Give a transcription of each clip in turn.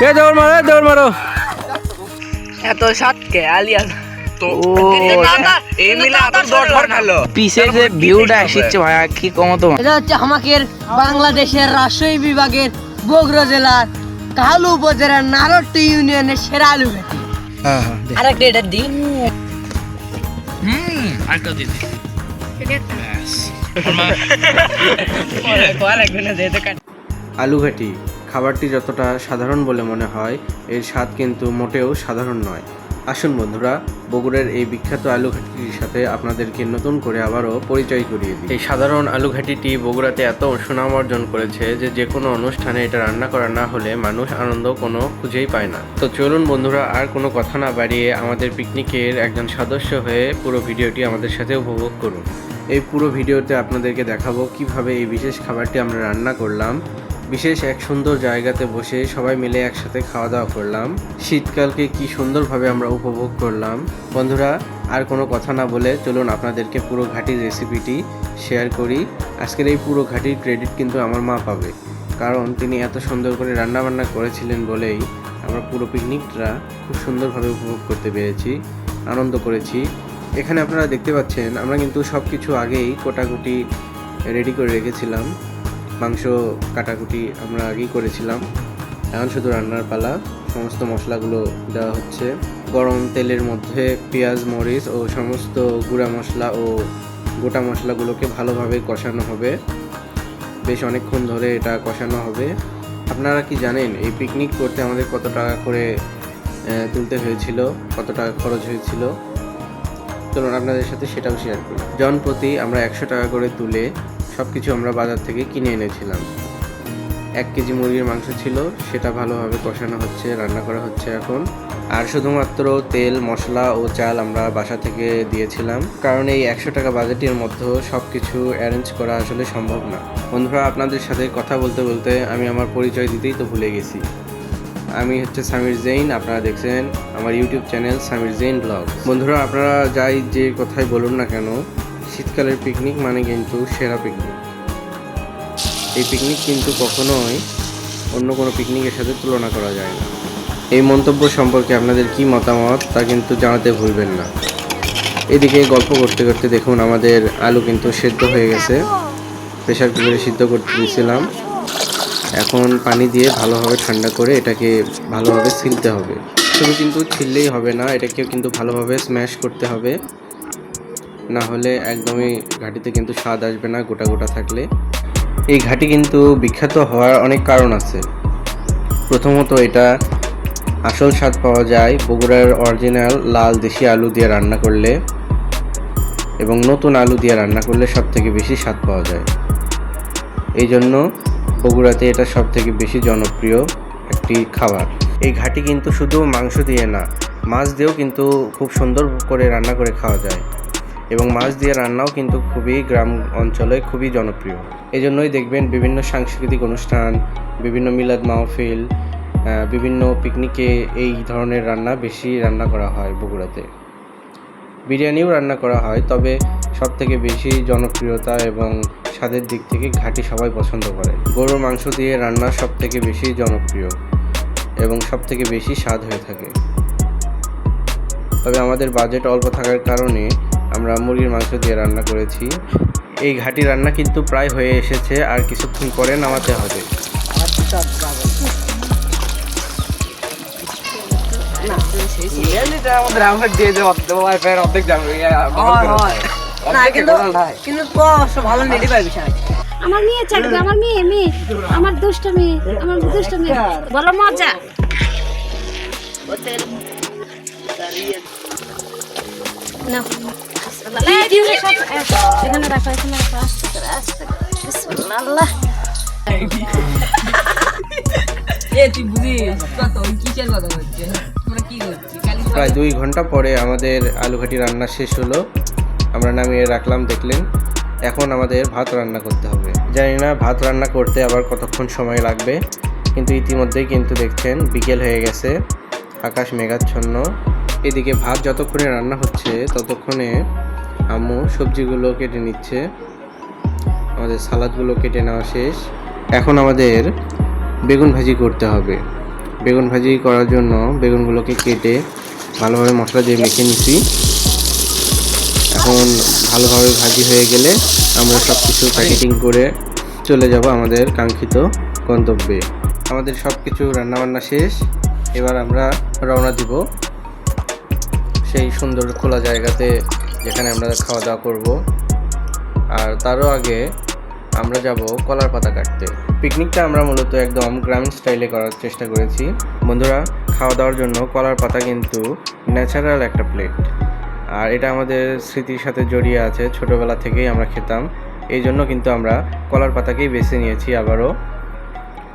দৌড় মারো দৌড় মারো। এত সাতকে আলিয়া তো এই মিলে আবার 10 ঘর খেলো। পিছের যে ভিউটা আসছে ভাই কি কম তোমার। এটা হচ্ছে আমাদের বাংলাদেশের রাজশাহী বিভাগের বগুড়া জেলার কালু উপজেলার নারটি ইউনিয়নের সেরা আলু ঘাটি। হ্যাঁ আরেকটা এটা দি আরেকটা দিদি আলু ঘাটি খাবারটি যতটা সাধারণ বলে মনে হয়, এর স্বাদ কিন্তু মোটেও সাধারণ নয়। আসুন বন্ধুরা, বগুড়ার এই বিখ্যাত আলু ঘাটিটির সাথে আপনাদেরকে নতুন করে আবারও পরিচয় করিয়ে দিই। এই সাধারণ আলু ঘাটিটি বগুড়াতে এত সুনাম অর্জন করেছে যে কোনো অনুষ্ঠানে এটা রান্না করা না হলে মানুষ আনন্দ কোনো খুঁজেই পায় না। তো চলুন বন্ধুরা, আর কোনো কথা না বাড়িয়ে আমাদের পিকনিকের একজন সদস্য হয়ে পুরো ভিডিওটি আমাদের সাথে উপভোগ করুন। এই পুরো ভিডিওতে আপনাদেরকে দেখাবো কিভাবে এই বিশেষ খাবারটি আমরা রান্না করলাম। বিশেষ এক সুন্দর জায়গাতে বসে সবাই মিলে একসাথে খাওয়া দাওয়া করলাম। শীতকালকে কি সুন্দরভাবে আমরা উপভোগ করলাম। বন্ধুরা, আর কোনো কথা না বলে চলুন আপনাদেরকে পুরো ঘাটির রেসিপিটি শেয়ার করি। আজকের এই পুরো ঘাটির ক্রেডিট কিন্তু আমার মা পাবে, কারণ তিনি এত সুন্দর করে রান্নাবান্না করেছিলেন বলেই আমরা পুরো পিকনিকটা খুব সুন্দরভাবে উপভোগ করতে পেরেছি, আনন্দ করেছি। এখানে আপনারা দেখতে পাচ্ছেন আমরা কিন্তু সব কিছু আগেই কোটাকুটি রেডি করে রেখেছিলাম। মাংস কাটাকুটি আমরা আগেই করেছিলাম, এখন শুধু রান্নার পালা। সমস্ত মশলাগুলো দেওয়া হচ্ছে। গরম তেলের মধ্যে পেঁয়াজ, মরিচ ও সমস্ত গুঁড়া মশলা ও গোটা মশলাগুলোকে ভালোভাবে কষানো হবে। বেশ অনেকক্ষণ ধরে এটা কষানো হবে। আপনারা কি জানেন এই পিকনিক করতে আমাদের কত টাকা করে তুলতে হয়েছিল, কত টাকা খরচ হয়েছিল? চলুন আপনাদের সাথে সেটাও শেয়ার করি। জনপ্রতি আমরা 100 টাকা করে তুলে সব কিছু আমরা বাজার থেকে কিনে এনেছিলাম। 1 কেজি মুরগির মাংস ছিল, সেটা ভালোভাবে কষানো হচ্ছে, রান্না করা হচ্ছে এখন। আর শুধুমাত্র তেল, মশলা ও চাল আমরা বাসা থেকে দিয়েছিলাম, কারণ এই 100 টাকা বাজেটের মধ্যে সব কিছু অ্যারেঞ্জ করা আসলে সম্ভব না। বন্ধুরা, আপনাদের সাথে কথা বলতে বলতে আমি আমার পরিচয় দিতেই তো ভুলে গেছি। আমি হচ্ছে সামির জৈন, আপনারা দেখছেন আমার YouTube channel Samir Jain blog. বন্ধুরা, আপনারা যাই যে কথাই বলুন না কেন, শীতকালের পিকনিক মানে কিন্তু সেরা পিকনিক। এই পিকনিক কিন্তু কখনোই অন্য কোনো পিকনিকের সাথে তুলনা করা যায় না। এই মন্তব্য সম্পর্কে আপনাদের কি মতামত তা কিন্তু জানাতে ভুলবেন না। এদিকে গল্প করতে করতে দেখুন আমাদের আলু কিন্তু সেদ্ধ হয়ে গেছে। প্রেশার কুকারে সিদ্ধ করতে দিয়েছিলাম। এখন পানি দিয়ে ভালোভাবে ঠান্ডা করে এটাকে ভালোভাবে ছিলতে হবে। শুধু কিন্তু ছিললেই হবে না, এটাকে কিন্তু ভালোভাবে স্ম্যাশ করতে হবে, না হলে একদমই ঘাটিতে কিন্তু স্বাদ আসবে না গোটা গোটা থাকলে। এই ঘাটি কিন্তু বিখ্যাত হওয়ার অনেক কারণ আছে। প্রথমত, এটা আসল স্বাদ পাওয়া যায় বগুড়ার অরিজিনাল লাল দেশি আলু দিয়ে রান্না করলে, এবং নতুন আলু দিয়ে রান্না করলে সব থেকে বেশি স্বাদ পাওয়া যায়। এই জন্য বগুড়াতে এটা সব থেকে বেশি জনপ্রিয় একটি খাবার। এই ঘাটি কিন্তু শুধু মাংস দিয়ে না, মাছ দিয়েও কিন্তু খুব সুন্দর করে রান্না করে খাওয়া যায়, এবং মাছ দিয়ে রান্নাও কিন্তু খুবই গ্রাম অঞ্চলে খুবই জনপ্রিয়। এই জন্যই দেখবেন বিভিন্ন সাংস্কৃতিক অনুষ্ঠান, বিভিন্ন মিলাদ মাহফিল, বিভিন্ন পিকনিকে এই ধরনের রান্না বেশি রান্না করা হয় বগুড়াতে। বিরিয়ানিও রান্না করা হয়, তবে সব থেকে বেশি জনপ্রিয়তা এবং স্বাদের দিক থেকে ঘাটি সবাই পছন্দ করে। গরুর মাংস দিয়ে রান্না সব থেকে বেশি জনপ্রিয় এবং সব থেকে বেশি স্বাদ হয়ে থাকে। তবে আমাদের বাজেট অল্প থাকার কারণে আমরা মুরগির মাংস দিয়ে রান্না করেছি। এই ঘাটি রান্না কিন্তু প্রায় হয়ে এসেছে, আর কিছুক্ষণ পরে নামাতে হবে। আমার মেয়ে চাকরি, আমার মেয়ে মেয়ে আমার দুষ্টা মেয়ে, আমার দুষ্টা মেয়ে বলো মজা। না এখানে রাখো, এখানে রাখো, আস্তে করে আস্তে করে। বিসমিল্লাহ। তুই বুঝিস কত কিসের কথা বলছিস? তোমরা কি করছিস? প্রায় 2 ঘন্টা পরে আমাদের আলু ঘাটি রান্না শেষ হলো। আমরা নামিয়ে রাখলাম, দেখলেন। এখন আমাদের ভাত রান্না করতে হবে। জানি না ভাত রান্না করতে আবার কতক্ষণ সময় লাগবে, কিন্তু ইতিমধ্যেই কিন্তু দেখছেন বিকেল হয়ে গেছে, আকাশ মেঘাচ্ছন্ন। এদিকে ভাত যতক্ষণে রান্না হচ্ছে ততক্ষণে আম্মু সবজিগুলো কেটে নিচ্ছে। আমাদের সালাদগুলো কেটে নেওয়া শেষ। এখন আমাদের বেগুন ভাজি করতে হবে। বেগুন ভাজি করার জন্য বেগুনগুলোকে কেটে ভালোভাবে মশলা দিয়ে মেখে নিছি। এখন ভালোভাবে ভাজি হয়ে গেলে আমরা সব কিছু প্যাকেটিং করে চলে যাব আমাদের কাঙ্ক্ষিত গন্তব্যে। আমাদের সব কিছু রান্নাবান্না শেষ, এবার আমরা রওনা দিব সেই সুন্দর খোলা জায়গাতে যেখানে আমরা খাওয়া দাওয়া করব। আর তারও আগে আমরা যাব কলার পাতা কাটতে। পিকনিকটা আমরা মূলত একদম গ্রামীণ স্টাইলে করার চেষ্টা করেছি। বন্ধুরা, খাওয়া দাওয়ার জন্য কলার পাতা কিন্তু ন্যাচারাল একটা প্লেট, আর এটা আমাদের স্মৃতির সাথে জড়িয়ে আছে। ছোটোবেলা থেকেই আমরা খেতাম, এই জন্য কিন্তু আমরা কলার পাতাকেই বেছে নিয়েছি। আবারও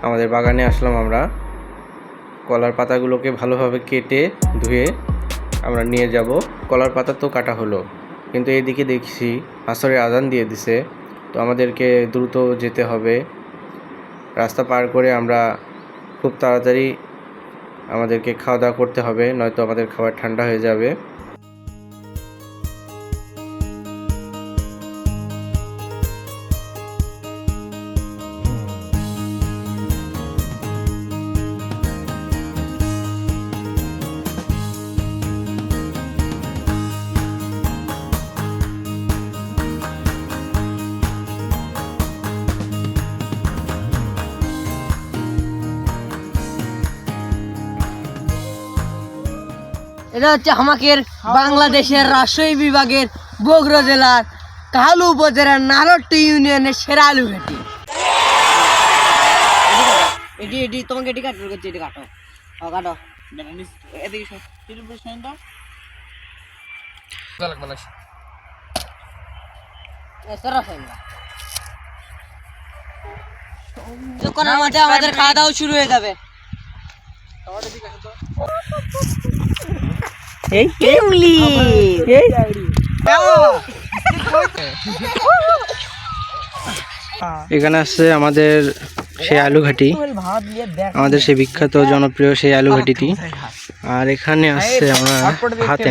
আমাদের বাগানে আসলাম আমরা। কলার পাতাগুলোকে ভালোভাবে কেটে ধুয়ে আমরা নিয়ে যাব। কলার পাতা তো কাটা হলো, কিন্তু এইদিকে দেখছি আসরের আজান দিয়ে দিছে, তো আমাদেরকে দ্রুত যেতে হবে। রাস্তা পার করে আমরা খুব তাড়াতাড়ি আমাদেরকে খাওয়া দাওয়া করতে হবে, নয়তো আমাদের খাবার ঠান্ডা হয়ে যাবে। এটা হচ্ছে আমাদের বাংলাদেশের রাজশাহী বিভাগের বগুড়া জেলার কাহালু উপজেলার নারোট্টি ইউনিয়নের সেরা আলু ঘাটি। এটি তোমাকে এটি কাটো, এটি কাটো, কাটো। আমাদের খাওয়া দাওয়া শুরু হয়ে যাবে। এখানে আসছে আমাদের সেই আলু ঘাটি, আমাদের সেই বিখ্যাত জনপ্রিয় সেই আলু ঘাটিটি। আর এখানে আসছে আমরা হাতে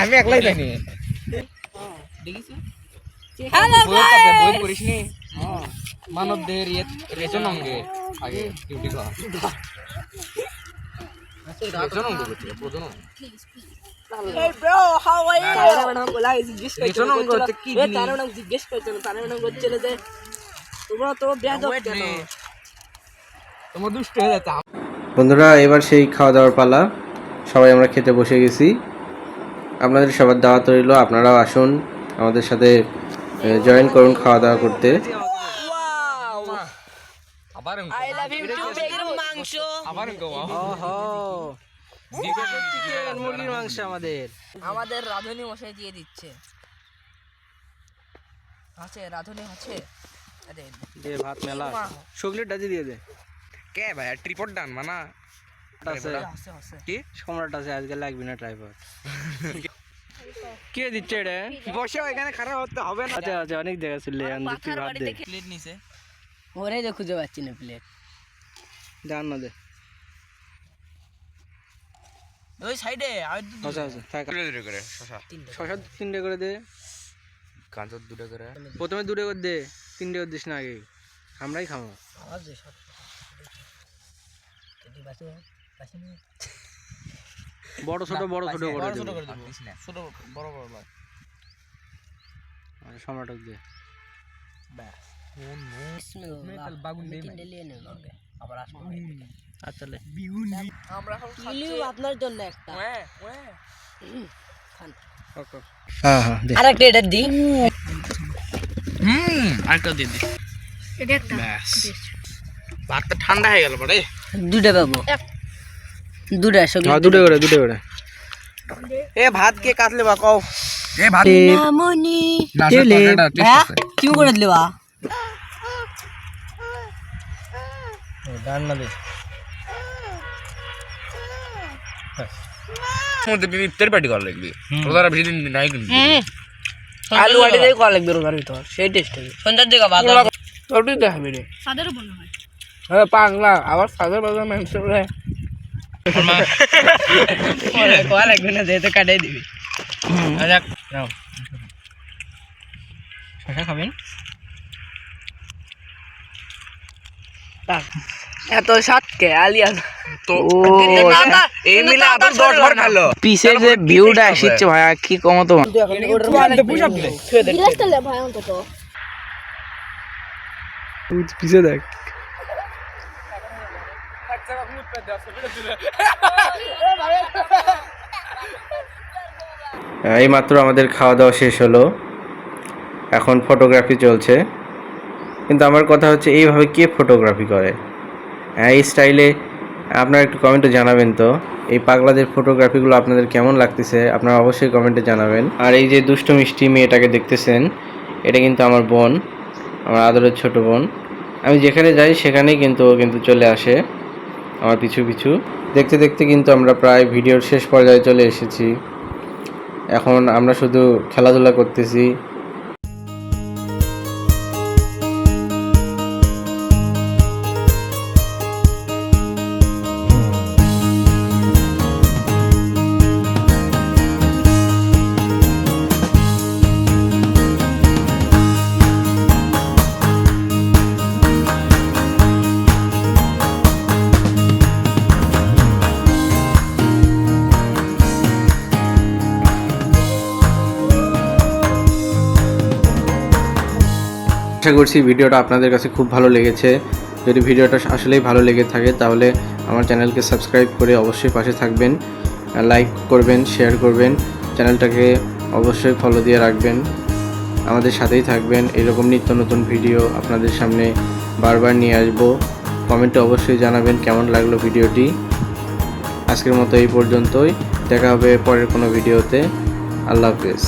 আমি একলাই জানি মানব দেহের রেচন অঙ্গে আগে ডিউটি করা রেচন অঙ্গ করছে প্রজনন বন্ধুরা, এবার সেই খাওয়া দাওয়ার পালা। সবাই আমরা খেতে বসে গেছি। আপনাদের সবার দাওয়াত রইল, আপনারাও আসুন আমাদের সাথে জয়েন করুন খাওয়া দাওয়া করতে। মুরগির মাংস আমাদের রাঁধুনি মশাই দিয়ে দিচ্ছে। আছে রাঁধুনি আছে, দে ভাত মেলা শুকলির ডাজি দিয়ে দে। কে ভাই ট্রিপড ডান মানা আছে কি সম্রাট আছে, আজকে লাগবে না ট্রাইপড। কে দিচ্ছে রে? বসে এখানে খারাপ হতে হবে না। আচ্ছা আচ্ছা, অনেক জায়গা ছিল তুই ভাত দে। প্লেট নিছে ওরে যে খুঁজে পাচ্ছি না প্লেট। ডান না দে। ওই সাইডে আচ্ছা আচ্ছা থাক। দুটো করে শশা শশা 3টে করে দে। গাজর দুটো করে প্রথমে 2টে করে দে, 3টে করে দিস না আগে, আমরাই খাবো। বড় ছোট করে দে। ছোট বড় বড় আর সম্রাটক দে। আচ্ছা লে আপনার জন্য একটা হ্যাঁ হ্যাঁ দে। আরেকটা এটা দি। আরেকটা দিয়ে দি। ব্যাস ভাতটা ঠান্ডা হয়ে গেল পরে দুটো পাবো, দুটো হ্যাঁ 2টে করে। এ ভাত কে কাটলে বা কও এ ভাত নামনি না এটা টেস্ট আছে কি করে দিলে বা ডান না দে। মধ্যে বিপ্তের পার্টি করা লাগবে ওরা বেশি দিন নাই কিন্তু আলু আটি দিয়ে করা লাগবে রোগার ভিতর, সেই টেস্ট হবে। সন্ধ্যার দিকে ভাত ওটাই দেখাবে রে সাদেরও বন্ধ হয়। হ্যাঁ পাগলা আবার সাদের বাজার মাংস রে কয়া লাগবে না, যেহেতু কাটাই দিবি। আচ্ছা নাও শশা খাবেন? এত সাতকে আলিয়া তো ও, এই মিলে আবার 10 বার খেলো পিছের যে ভিউটা আসছে ভাইয়া কি কম তোমার বিরাট তাহলে ভাই অন্তত পিছে দেখ এইমাত্র আমাদের খাওয়া দাওয়া শেষ হলো, এখন ফটোগ্রাফি চলছে। কিন্তু আমার কথা হচ্ছে এইভাবে কে ফটোগ্রাফি করে? এই স্টাইলে আপনারা একটু কমেন্টে জানাবেন তো এই পাগলাদের ফটোগ্রাফিগুলো আপনাদের কেমন লাগতেছে, আপনারা অবশ্যই কমেন্টে জানাবেন। আর এই যে দুষ্ট মিষ্টি মেয়েটাকে দেখতেছেন, এটা কিন্তু আমার বোন, আমার আদরের ছোট বোন। আমি যেখানে যাই সেখানেই কিন্তু ও কিন্তু চলে আসে আমার পিছু পিছু। দেখতে দেখতে কিন্তু আমরা প্রায় ভিডিওর শেষ পর্যায়ে চলে এসেছি। এখন আমরা শুধু খেলাধুলা করতেছি। আশা করছি ভিডিওটা আপনাদের কাছে খুব ভালো লেগেছে। যদি ভিডিওটা আসলেই ভালো লেগে থাকে তাহলে আমার চ্যানেলকে সাবস্ক্রাইব করে অবশ্যই পাশে থাকবেন, লাইক করবেন, শেয়ার করবেন, চ্যানেলটাকে অবশ্যই ফলো দিয়ে রাখবেন, আমাদের সাথেই থাকবেন। এরকম নিত্য নতুন ভিডিও আপনাদের সামনে বারবার নিয়ে আসব। কমেন্টে অবশ্যই জানাবেন কেমন লাগলো ভিডিওটি। আজকের মতো এই পর্যন্তই, দেখা হবে পরের কোনো ভিডিওতে। আল্লাহ হাফেজ।